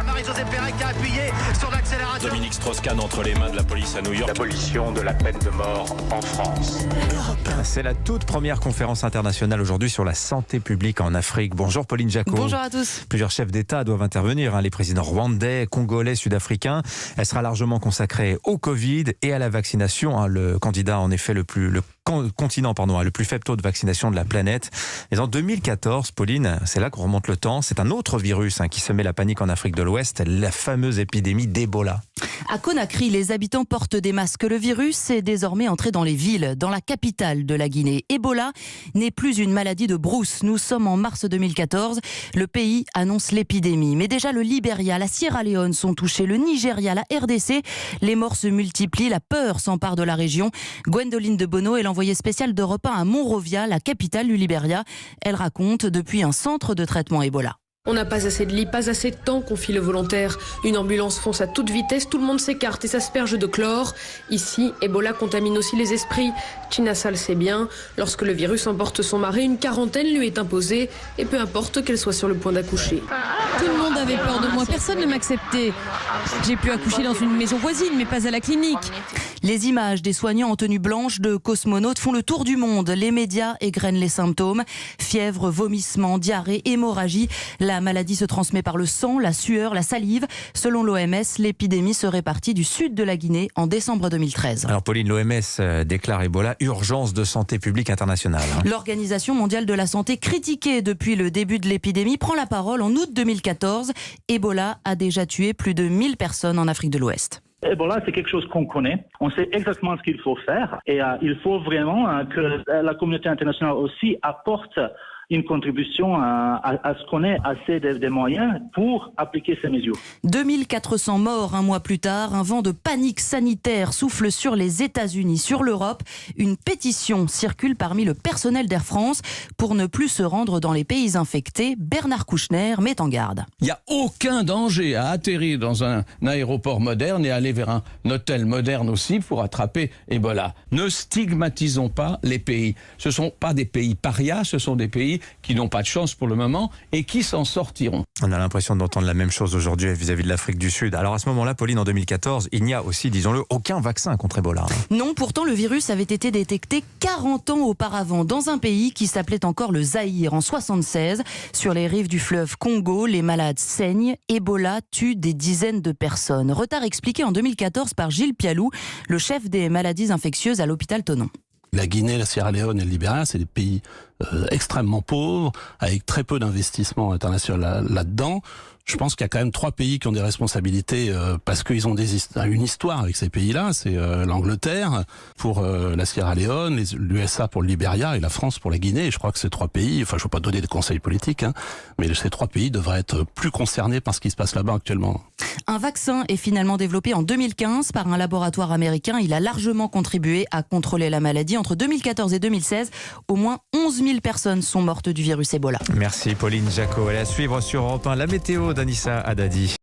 Marie-Josée Pérec qui a appuyé sur l'accélérateur. Dominique Strauss-Kahn entre les mains de la police à New York. L'abolition de la peine de mort en France. C'est la toute première conférence internationale aujourd'hui sur la santé publique en Afrique. Bonjour Pauline Jacot. Bonjour à tous. Plusieurs chefs d'État doivent intervenir, les présidents rwandais, congolais, sud-africains. Elle sera largement consacrée au Covid et à la vaccination. Le candidat, en effet, le continent le plus faible taux de vaccination de la planète. Et en 2014, Pauline, c'est là qu'on remonte le temps, c'est un autre virus qui semait la panique en Afrique de l'Ouest, la fameuse épidémie d'Ebola. À Conakry, les habitants portent des masques. Le virus est désormais entré dans les villes, dans la capitale de la Guinée. Ebola n'est plus une maladie de brousse. Nous sommes en mars 2014. Le pays annonce l'épidémie. Mais déjà, le Libéria, la Sierra Leone sont touchés. Le Nigeria, la RDC. Les morts se multiplient. La peur s'empare de la région. Gwendoline de Bono est l'envoyée spéciale d'Europe 1 à Monrovia, la capitale du Libéria. Elle raconte depuis un centre de traitement Ebola. On n'a pas assez de lits, pas assez de temps, confie le volontaire. Une ambulance fonce à toute vitesse, tout le monde s'écarte et s'asperge de chlore. Ici, Ebola contamine aussi les esprits. China le sait bien. Lorsque le virus emporte son mari, une quarantaine lui est imposée. Et peu importe qu'elle soit sur le point d'accoucher. Tout le monde avait peur de moi, personne ne m'acceptait. J'ai pu accoucher dans une maison voisine, mais pas à la clinique. Les images des soignants en tenue blanche de cosmonautes font le tour du monde. Les médias égrènent les symptômes. Fièvre, vomissements, diarrhée, hémorragie. La maladie se transmet par le sang, la sueur, la salive. Selon l'OMS, l'épidémie serait partie du sud de la Guinée en décembre 2013. Alors Pauline, l'OMS déclare Ebola urgence de santé publique internationale. L'Organisation mondiale de la santé, critiquée depuis le début de l'épidémie, prend la parole en août 2014. Ebola a déjà tué plus de 1000 personnes en Afrique de l'Ouest. Ebola, c'est quelque chose qu'on connaît. On sait exactement ce qu'il faut faire. Et il faut vraiment que la communauté internationale aussi apporte une contribution à ce qu'on ait assez des moyens pour appliquer ces mesures. 2400 morts un mois plus tard, un vent de panique sanitaire souffle sur les États-Unis, sur l'Europe. Une pétition circule parmi le personnel d'Air France pour ne plus se rendre dans les pays infectés. Bernard Kouchner met en garde. Il n'y a aucun danger à atterrir dans un aéroport moderne et aller vers un hôtel moderne aussi pour attraper Ebola. Ne stigmatisons pas les pays. Ce ne sont pas des pays parias, ce sont des pays qui n'ont pas de chance pour le moment et qui s'en sortiront. On a l'impression d'entendre la même chose aujourd'hui vis-à-vis de l'Afrique du Sud. Alors à ce moment-là, Pauline, en 2014, il n'y a aussi, disons-le, aucun vaccin contre Ebola. Non, pourtant le virus avait été détecté 40 ans auparavant dans un pays qui s'appelait encore le Zaïre en 1976. Sur les rives du fleuve Congo, les malades saignent. Ebola tue des dizaines de personnes. Retard expliqué en 2014 par Gilles Pialou, le chef des maladies infectieuses à l'hôpital Thonon. La Guinée, la Sierra Leone et le Libéria, c'est des pays extrêmement pauvres, avec très peu d'investissement international là-dedans. Je pense qu'il y a quand même 3 pays qui ont des responsabilités parce qu'ils ont une histoire avec ces pays-là. C'est l'Angleterre pour la Sierra Leone, l'USA pour le Libéria et la France pour la Guinée. Et je crois que ces 3 pays, enfin je ne veux pas donner de conseils politiques, mais ces 3 pays devraient être plus concernés par ce qui se passe là-bas actuellement. Un vaccin est finalement développé en 2015 par un laboratoire américain. Il a largement contribué à contrôler la maladie. Entre 2014 et 2016, au moins 11 000 personnes sont mortes du virus Ebola. Merci Pauline Jacot. Elle est à suivre sur Europe 1 la météo d'Anissa Haddadi.